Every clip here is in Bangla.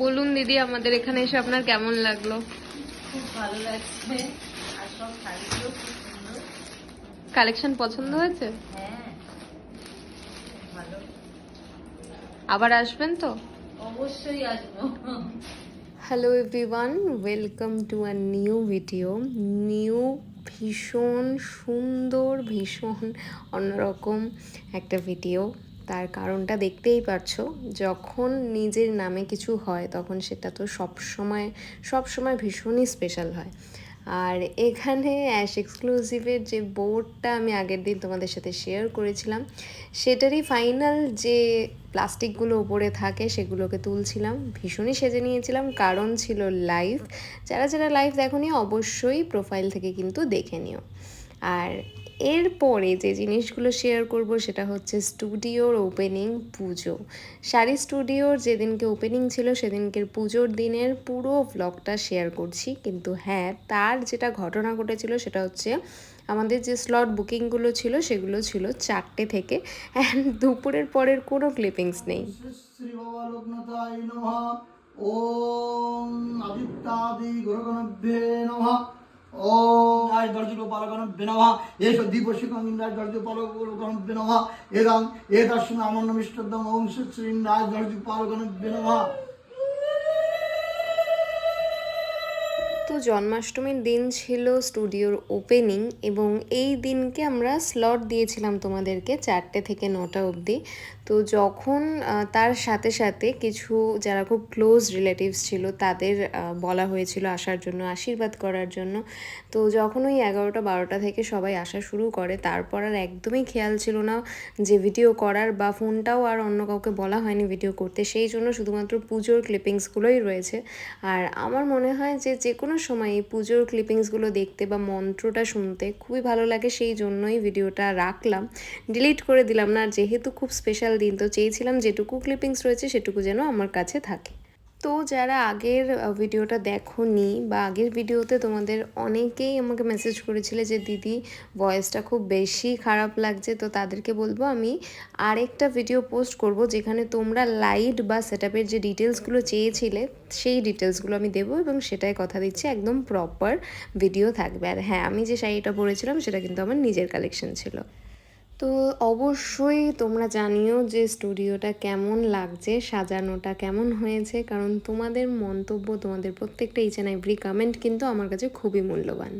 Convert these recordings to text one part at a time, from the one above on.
বলুন দিদি, আমাদের এখানে এসে আপনার কেমন লাগলো? খুব ভালো লাগছে, আর সব শাড়িগুলো খুব সুন্দর। কালেকশন পছন্দ হয়েছে? হ্যাঁ, ভালো। আবার আসবেন তো? অবশ্যই আসবো। Hello everyone, welcome to a new video. ভীষণ সুন্দর, ভীষণ অন্যরকম একটা ভিডিও। তার কারণটা দেখতেই পারছো, যখন নিজের নামে কিছু হয় তখন সেটা তো সবসময় ভীষণই স্পেশাল হয়। আর এখানে অ্যাশ এক্সক্লুসিভের যে বোর্ডটা আমি আগের দিন তোমাদের সাথে শেয়ার করেছিলাম, সেটারই ফাইনাল যে প্লাস্টিকগুলো ওপরে থাকে সেগুলোকে তুলছিলাম। ভীষণই সেজে নিয়েছিলাম, কারণ ছিল লাইভ। যারা লাইভ দেখোনি অবশ্যই প্রোফাইল থেকে কিন্তু দেখে নিও। আর এরপরে যে জিনিসগুলো শেয়ার করব সেটা হচ্ছে স্টুডিওর ওপেনিং, পুজো। শাড়ি স্টুডিওর যেদিনকে ওপেনিং ছিল সেদিনকের পুজোর দিনের পুরো ভ্লগটা শেয়ার করছি। কিন্তু হ্যাঁ, তার যেটা ঘটনা ঘটেছিল সেটা হচ্ছে আমাদের যে স্লট বুকিংগুলো ছিল সেগুলো ছিল 4টে থেকে, অ্যান্ড দুপুরের পরের কোনো ক্লিপিংস নেই। শ্রী বাবা লোকনাথায় নমঃ। ওম আদিত্যাদি গুরুগণভ্যে নমঃ। ওম আয় দর্শকপালগণভ্যে নমঃ। এষো দীপশিখং ইন্দ্রায় দর্শকপালগণভ্যে নমঃ। এদং এতস্মিন আমন্নমিষ্টদং ওম শ্রী ইন্দ্রায় দর্শকপালগণভ্যে নমঃ। তো জন্মাষ্টমীর দিন ছিল স্টুডিওর ওপেনিং, এবং এই দিনকে আমরা স্লট দিয়েছিলাম তোমাদেরকে 4টে থেকে 9টা অবধি। তো যখন তার সাথে সাথে কিছু যারা খুব ক্লোজ রিলেটিভস ছিল তাদের বলা হয়েছিল আসার জন্য, আশীর্বাদ করার জন্য। তো যখন ওই 11টা 12টা থেকে সবাই আসা শুরু করে, তারপর আর একদমই খেয়াল ছিল না যে ভিডিও করার, বা ফোনটাও আর অন্য কাউকে বলা হয়নি ভিডিও করতে। সেই জন্য শুধুমাত্র পুজোর ক্লিপিংসগুলোই রয়েছে। আর আমার মনে হয় যে যে কোনো সময় এই পুজোর ক্লিপিংসগুলো দেখতে বা মন্ত্রটা শুনতে খুবই ভালো লাগে, সেই জন্যই ভিডিওটা রাখলাম, ডিলিট করে দিলাম না। আর যেহেতু খুব স্পেশাল দিন, তো চেয়েছিলাম যেটুকু ক্লিপিংস রয়েছে সেটুকু যেন আমার কাছে থাকে। তো যারা আগের ভিডিওটা দেখোনি, বা আগের ভিডিওতে তোমাদের অনেকেই আমাকে মেসেজ করেছিলে যে দিদি ভয়েসটা খুব বেশি খারাপ লাগছে, তো তাদেরকে বলবো আমি আরেকটা ভিডিও পোস্ট করব যেখানে তোমরা লাইট বা সেটআপের যে ডিটেলসগুলো চেয়েছিলে সেই ডিটেলসগুলো আমি দেবো, এবং সেটাই কথা দিচ্ছি একদম প্রপার ভিডিও থাকবে। আর হ্যাঁ, আমি যে শাড়িটা পরেছিলাম সেটা কিন্তু আমার নিজের কালেকশন ছিল। তো অবশ্যই তোমরা জানিও যে স্টুডিওটা কেমন লাগছে, সাজানোটা কেমন হয়েছে, কারণ তোমাদের মন্তব্য, তোমাদের প্রত্যেকটা ইচ অ্যান্ড এভরি কমেন্ট কিন্তু আমার কাছে খুবই মূল্যবান।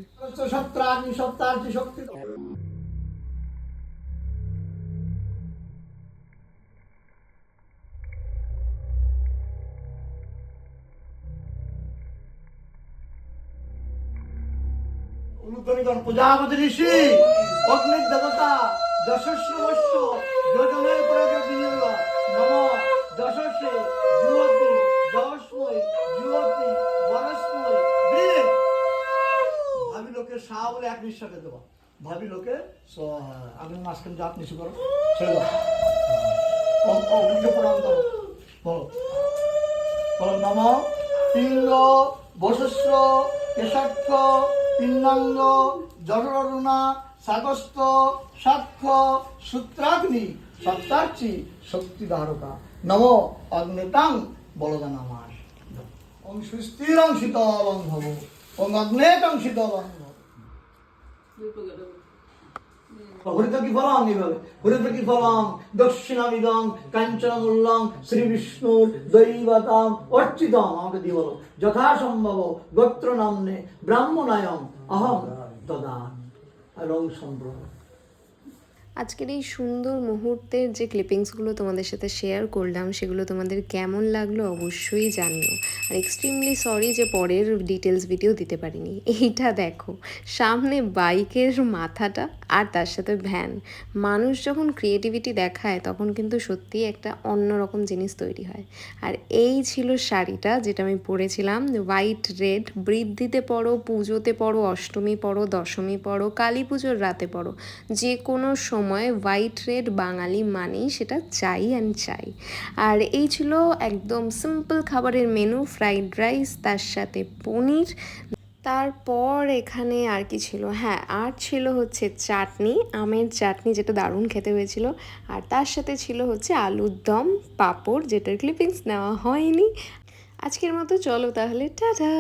অনুদ্বনিগণ প্রজাপতি ঋষি অগ্নির দেবতা যশস্বস্য যোজনের পরাগে বিনিয়োগ নমঃ যশস্বে জুহতি যশময় জুহতি বরসময় বীরে। ভাবি লোকে সা বলে এক নিঃশ্বাসে দেওয়া, ভাবি লোকে আগুন মাঝখানে জাত নিচু করো, ছেড়ে দাও, অগ্নিকে প্রণাম করো, বলো বলো নমঃ পিঙ্গ বসস্র কেশাক্ষ পিন্নাঙ্গ জঠরুণা সাগস্ত সাক্ষ্য সূত্রাগ্নি সপ্তার্চি শক্তিধারকা নম অগ্নেতাং বলদানামাস। ওম সুস্থিরং শীতলং ভব ওম অগ্নেতাং শীতলং ভব। হরিতকি ফলং এইভাবে হরিতকি ফলং দক্ষিণামিদং কাঞ্চনমূল্যং শ্রী বিষ্ণুর দৈবতাম অর্চিতম। আমাকে দিয়ে বলো যথাসম্ভব গোত্র নাম্নে ব্রাহ্মণায়ং অহং দদামি এবং সম্ভ্রম। আজকের এই সুন্দর মুহূর্তের যে ক্লিপিংসগুলো তোমাদের সাথে শেয়ার করলাম সেগুলো তোমাদের কেমন লাগলো অবশ্যই জানিও। আর এক্সট্রিমলি সরি যে পরের ডিটেলস ভিডিও দিতে পারিনি। এইটা দেখো, সামনে বাইকের মাথাটা আর তার সাথে ভ্যান। মানুষ যখন ক্রিয়েটিভিটি দেখায় তখন কিন্তু সত্যিই একটা অন্যরকম জিনিস তৈরি হয়। আর এই ছিল শাড়িটা যেটা আমি পরেছিলাম, হোয়াইট রেড। বৃদ্ধিতে পড়ো, পুজোতে পড়ো, অষ্টমী পড়ো, দশমী পড়ো, কালী পুজোর রাতে পড়ো, যে কোনো সময় হোয়াইট রেড বাঙালি মানেই সেটা চাই অ্যান্ড চাই। আর এই ছিল একদম সিম্পল খাবারের মেনু, ফ্রাইড রাইস, তার সাথে পনির, তারপর এখানে আর কি ছিল, হ্যাঁ আর ছিল হচ্ছে চাটনি, আমের চাটনি, যেটা দারুণ খেতে হয়েছিল। আর তার সাথে ছিল হচ্ছে আলুর দম, পাঁপড়, যেটার ক্লিপিংস নেওয়া হয়নি। আজকের মতো চলো তাহলে, টাটা।